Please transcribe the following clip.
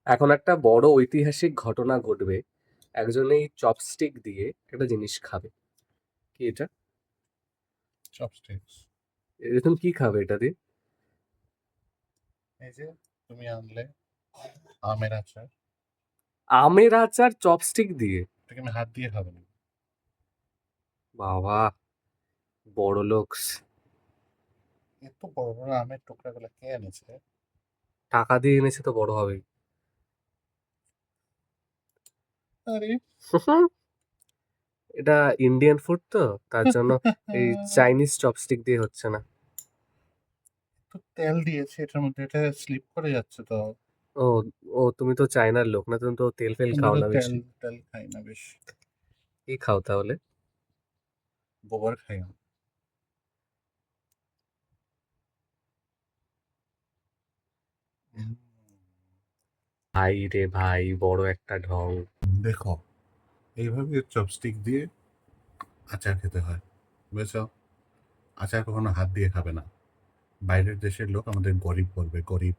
এখন একটা বড় ঐতিহাসিক ঘটনা ঘটবে। একজন এই চপস্টিক দিয়ে একটা জিনিস খাবে। কি এটা? চপস্টিক্স। এরকম কি খাবে এটা দিয়ে? এই যে তুমি আনলে আমের আচার, আমের আচার চপস্টিক দিয়ে? এটাকে আমি হাত দিয়ে খাবো না। বাবা, বড় লোকস। এত বড় বড় আমের টুকরাগুলো কে এনেছে? টাকা দিয়ে এনেছে তো বড় হবেই। আরে এটা ইন্ডিয়ান ফুড তো, তার জন্য এই চাইনিজ চপস্টিক দিয়ে হচ্ছে না। তো তেল দিয়েছে এটার মধ্যে, এটা স্লিপ করে যাচ্ছে তো। ও, ও তুমি তো চায়নার লোক না, তুমি তো তেল ফেল আমরা খাও তো না তেল বেশি। তেল খাই না বেশি, কি খাও তাহলে? গোবর খাই না। উম, ভাই রে ভাই, বড় একটা ঢং। দেখো, এইভাবে চপস্টিক দিয়ে আচার খেতে হয়, বুঝেছো? আচার কখনো হাত দিয়ে খাবে না। বাইরের দেশের লোক আমাদের গরিব বলবে, গরিব।